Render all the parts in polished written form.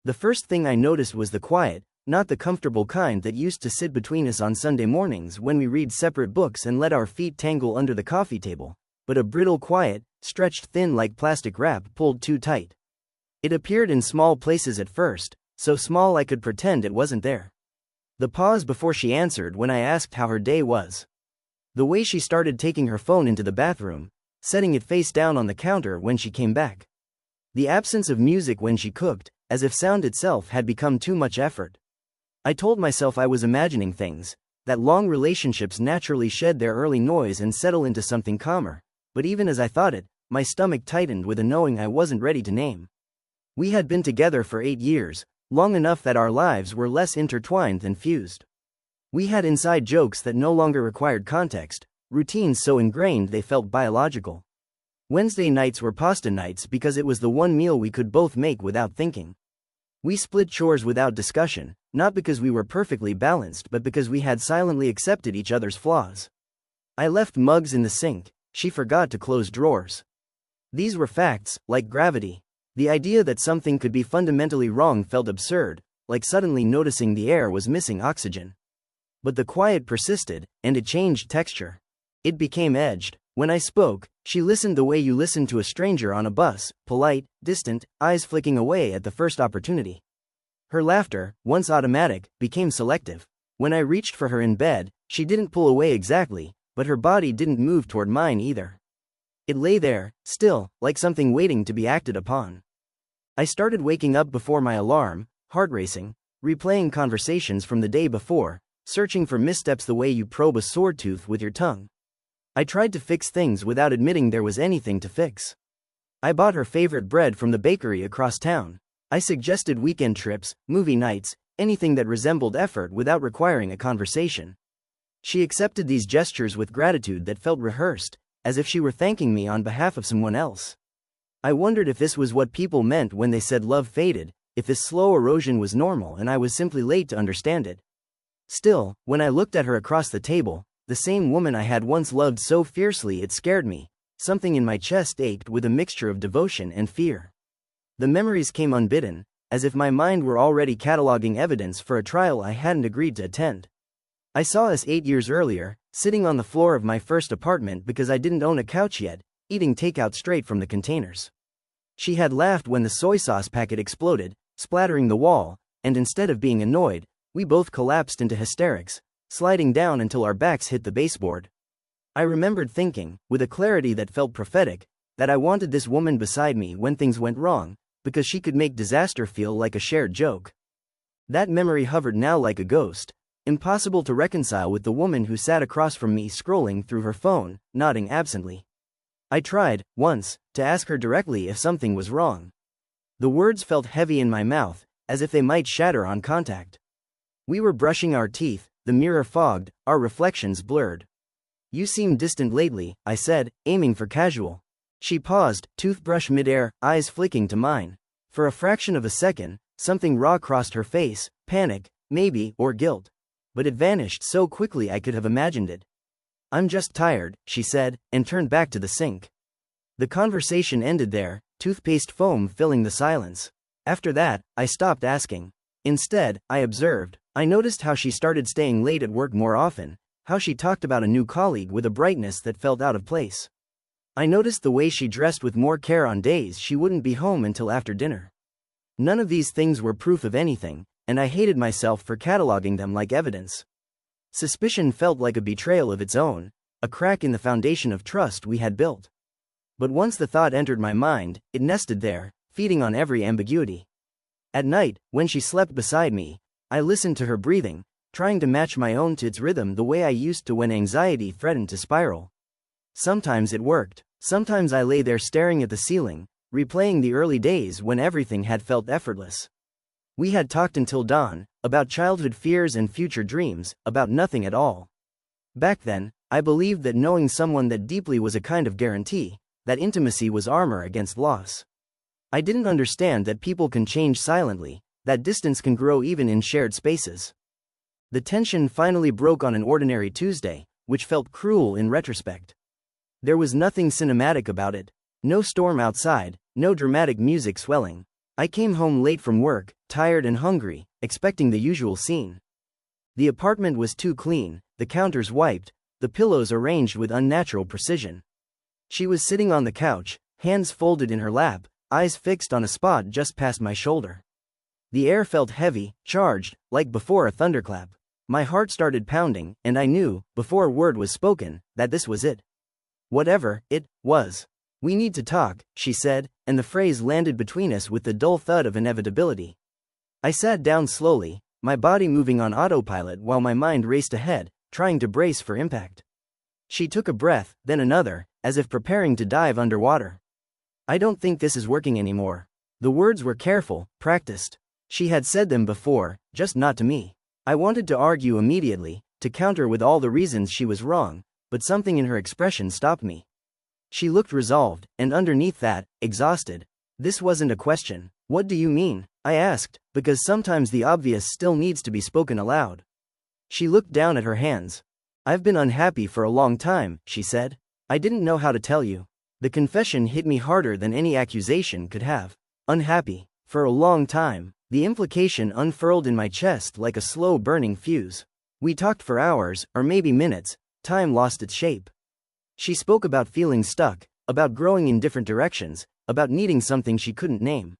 The first thing I noticed was the quiet, not the comfortable kind that used to sit between us on Sunday mornings when we read separate books and let our feet tangle under the coffee table, but a brittle quiet, stretched thin like plastic wrap pulled too tight. It appeared in small places at first, so small I could pretend it wasn't there. The pause before she answered when I asked how her day was. The way she started taking her phone into the bathroom, setting it face down on the counter when she came back. The absence of music when she cooked, as if sound itself had become too much effort. I told myself I was imagining things, that long relationships naturally shed their early noise and settle into something calmer, but even as I thought it, my stomach tightened with a knowing I wasn't ready to name. We had been together for 8 years, long enough that our lives were less intertwined than fused. We had inside jokes that no longer required context, routines so ingrained they felt biological. Wednesday nights were pasta nights because it was the one meal we could both make without thinking. We split chores without discussion, not because we were perfectly balanced but because we had silently accepted each other's flaws. I left mugs in the sink, she forgot to close drawers. These were facts, like gravity. The idea that something could be fundamentally wrong felt absurd, like suddenly noticing the air was missing oxygen. But the quiet persisted, and it changed texture. It became edged. When I spoke, she listened the way you listen to a stranger on a bus, polite, distant, eyes flicking away at the first opportunity. Her laughter, once automatic, became selective. When I reached for her in bed, she didn't pull away exactly, but her body didn't move toward mine either. It lay there, still, like something waiting to be acted upon. I started waking up before my alarm, heart racing, replaying conversations from the day before, searching for missteps the way you probe a sore tooth with your tongue. I tried to fix things without admitting there was anything to fix. I bought her favorite bread from the bakery across town. I suggested weekend trips, movie nights, anything that resembled effort without requiring a conversation. She accepted these gestures with gratitude that felt rehearsed, as if she were thanking me on behalf of someone else. I wondered if this was what people meant when they said love faded, if this slow erosion was normal and I was simply late to understand it. Still, when I looked at her across the table, the same woman I had once loved so fiercely it scared me, something in my chest ached with a mixture of devotion and fear. The memories came unbidden, as if my mind were already cataloging evidence for a trial I hadn't agreed to attend. I saw us 8 years earlier, sitting on the floor of my first apartment because I didn't own a couch yet, eating takeout straight from the containers. She had laughed when the soy sauce packet exploded, splattering the wall, and instead of being annoyed, we both collapsed into hysterics, sliding down until our backs hit the baseboard. I remembered thinking, with a clarity that felt prophetic, that I wanted this woman beside me when things went wrong, because she could make disaster feel like a shared joke. That memory hovered now like a ghost, impossible to reconcile with the woman who sat across from me scrolling through her phone, nodding absently. I tried, once, to ask her directly if something was wrong. The words felt heavy in my mouth, as if they might shatter on contact. We were brushing our teeth, the mirror fogged, our reflections blurred. You seem distant lately, I said, aiming for casual. She paused, toothbrush midair, eyes flicking to mine. For a fraction of a second, something raw crossed her face, panic, maybe, or guilt. But it vanished so quickly I could have imagined it. I'm just tired, she said, and turned back to the sink. The conversation ended there, toothpaste foam filling the silence. After that, I stopped asking. Instead, I observed. I noticed how she started staying late at work more often, how she talked about a new colleague with a brightness that felt out of place. I noticed the way she dressed with more care on days she wouldn't be home until after dinner. None of these things were proof of anything, and I hated myself for cataloging them like evidence. Suspicion felt like a betrayal of its own, a crack in the foundation of trust we had built. But once the thought entered my mind, it nested there, feeding on every ambiguity. At night, when she slept beside me, I listened to her breathing, trying to match my own to its rhythm the way I used to when anxiety threatened to spiral. Sometimes it worked. Sometimes I lay there staring at the ceiling, replaying the early days when everything had felt effortless. We had talked until dawn, about childhood fears and future dreams, about nothing at all. Back then, I believed that knowing someone that deeply was a kind of guarantee, that intimacy was armor against loss. I didn't understand that people can change silently, that distance can grow even in shared spaces. The tension finally broke on an ordinary Tuesday, which felt cruel in retrospect. There was nothing cinematic about it. No storm outside, no dramatic music swelling. I came home late from work, tired and hungry, expecting the usual scene. The apartment was too clean, the counters wiped, the pillows arranged with unnatural precision. She was sitting on the couch, hands folded in her lap, eyes fixed on a spot just past my shoulder. The air felt heavy, charged, like before a thunderclap. My heart started pounding, and I knew, before a word was spoken, that this was it. Whatever it was. "We need to talk," she said, and the phrase landed between us with the dull thud of inevitability. I sat down slowly, my body moving on autopilot while my mind raced ahead, trying to brace for impact. She took a breath, then another, as if preparing to dive underwater. "I don't think this is working anymore." The words were careful, practiced. She had said them before, just not to me. I wanted to argue immediately, to counter with all the reasons she was wrong, but something in her expression stopped me. She looked resolved, and underneath that, exhausted. "This wasn't a question." "What do you mean?" I asked, because sometimes the obvious still needs to be spoken aloud. She looked down at her hands. "I've been unhappy for a long time," she said. "I didn't know how to tell you." The confession hit me harder than any accusation could have. Unhappy. For a long time. The implication unfurled in my chest like a slow-burning fuse. We talked for hours, or maybe minutes. Time lost its shape. She spoke about feeling stuck, about growing in different directions, about needing something she couldn't name.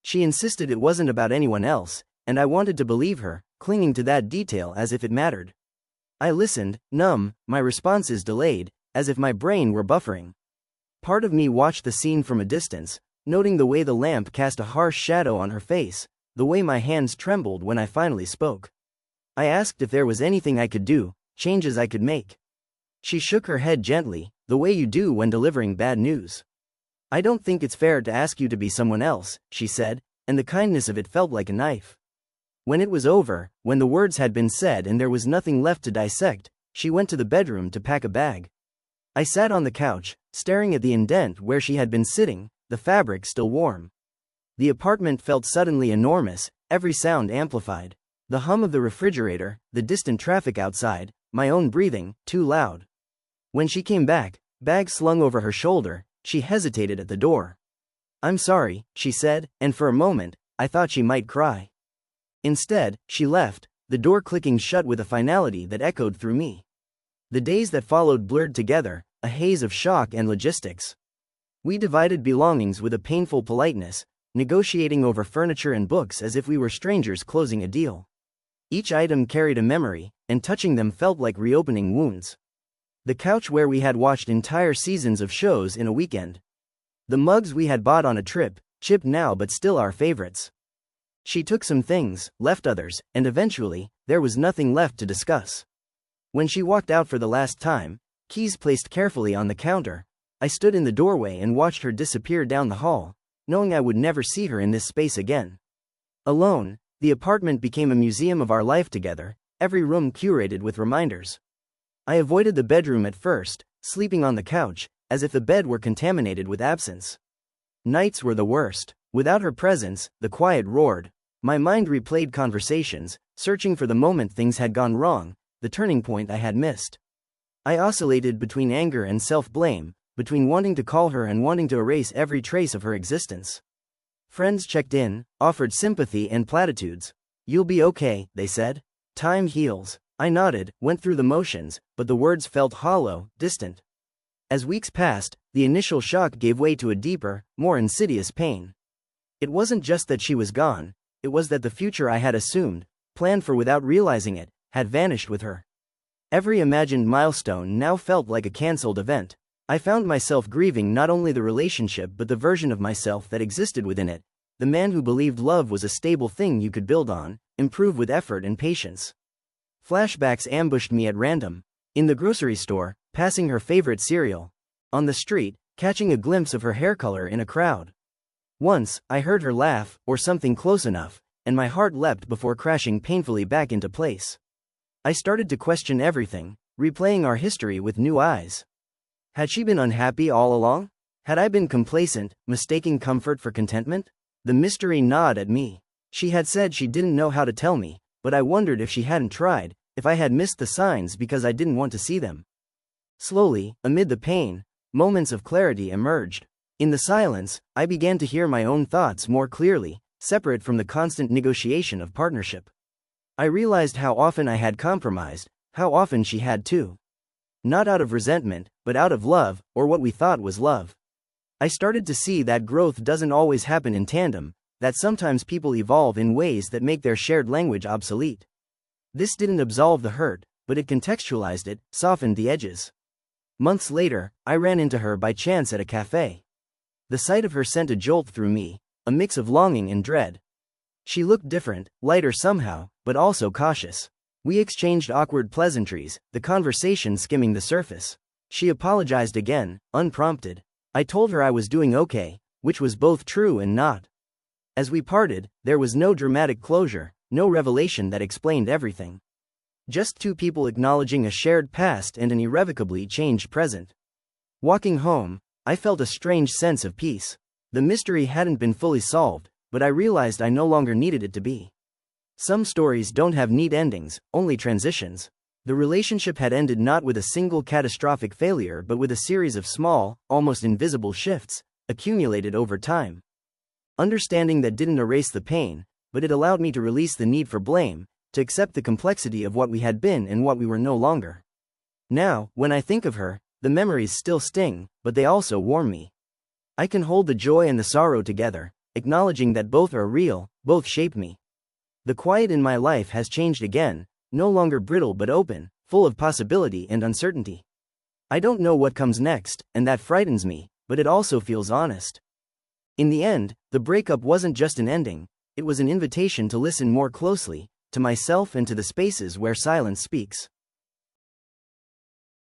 She insisted it wasn't about anyone else, and I wanted to believe her, clinging to that detail as if it mattered. I listened, numb, my responses delayed, as if my brain were buffering. Part of me watched the scene from a distance, noting the way the lamp cast a harsh shadow on her face, the way my hands trembled when I finally spoke. I asked if there was anything I could do, changes I could make. She shook her head gently, the way you do when delivering bad news. "I don't think it's fair to ask you to be someone else," she said, and the kindness of it felt like a knife. When it was over, when the words had been said and there was nothing left to dissect, she went to the bedroom to pack a bag. I sat on the couch, staring at the indent where she had been sitting, the fabric still warm. The apartment felt suddenly enormous, every sound amplified. The hum of the refrigerator, the distant traffic outside, my own breathing, too loud. When she came back, bag slung over her shoulder, she hesitated at the door. "I'm sorry," she said, and for a moment, I thought she might cry. Instead, she left, the door clicking shut with a finality that echoed through me. The days that followed blurred together, a haze of shock and logistics. We divided belongings with a painful politeness, negotiating over furniture and books as if we were strangers closing a deal. Each item carried a memory, and touching them felt like reopening wounds. The couch where we had watched entire seasons of shows in a weekend. The mugs we had bought on a trip, chipped now but still our favorites. She took some things, left others, and eventually, there was nothing left to discuss. When she walked out for the last time, keys placed carefully on the counter, I stood in the doorway and watched her disappear down the hall, knowing I would never see her in this space again. Alone, the apartment became a museum of our life together, every room curated with reminders. I avoided the bedroom at first, sleeping on the couch, as if the bed were contaminated with absence. Nights were the worst. Without her presence, the quiet roared. My mind replayed conversations, searching for the moment things had gone wrong, the turning point I had missed. I oscillated between anger and self-blame, between wanting to call her and wanting to erase every trace of her existence. Friends checked in, offered sympathy and platitudes. "You'll be okay," they said. "Time heals." I nodded, went through the motions, but the words felt hollow, distant. As weeks passed, the initial shock gave way to a deeper, more insidious pain. It wasn't just that she was gone, it was that the future I had assumed, planned for without realizing it, had vanished with her. Every imagined milestone now felt like a cancelled event. I found myself grieving not only the relationship but the version of myself that existed within it, the man who believed love was a stable thing you could build on, improve with effort and patience. Flashbacks ambushed me at random. In the grocery store, passing her favorite cereal. On the street, catching a glimpse of her hair color in a crowd. Once, I heard her laugh, or something close enough, and my heart leapt before crashing painfully back into place. I started to question everything, replaying our history with new eyes. Had she been unhappy all along? Had I been complacent, mistaking comfort for contentment? The mystery gnawed at me. She had said she didn't know how to tell me, but I wondered if she hadn't tried, if I had missed the signs because I didn't want to see them. Slowly, amid the pain, moments of clarity emerged. In the silence, I began to hear my own thoughts more clearly, separate from the constant negotiation of partnership. I realized how often I had compromised, how often she had too. Not out of resentment, but out of love, or what we thought was love. I started to see that growth doesn't always happen in tandem, that sometimes people evolve in ways that make their shared language obsolete. This didn't absolve the hurt, but it contextualized it, softened the edges. Months later, I ran into her by chance at a cafe. The sight of her sent a jolt through me, a mix of longing and dread. She looked different, lighter somehow, but also cautious. We exchanged awkward pleasantries, the conversation skimming the surface. She apologized again, unprompted. I told her I was doing okay, which was both true and not. As we parted, there was no dramatic closure, no revelation that explained everything. Just two people acknowledging a shared past and an irrevocably changed present. Walking home, I felt a strange sense of peace. The mystery hadn't been fully solved, but I realized I no longer needed it to be. Some stories don't have neat endings, only transitions. The relationship had ended not with a single catastrophic failure but with a series of small, almost invisible shifts, accumulated over time. Understanding that didn't erase the pain, but it allowed me to release the need for blame, to accept the complexity of what we had been and what we were no longer. Now, when I think of her, the memories still sting, but they also warm me. I can hold the joy and the sorrow together, acknowledging that both are real, both shape me. The quiet in my life has changed again, no longer brittle but open, full of possibility and uncertainty. I don't know what comes next, and that frightens me, but it also feels honest. In the end, the breakup wasn't just an ending, it was an invitation to listen more closely, to myself and to the spaces where silence speaks.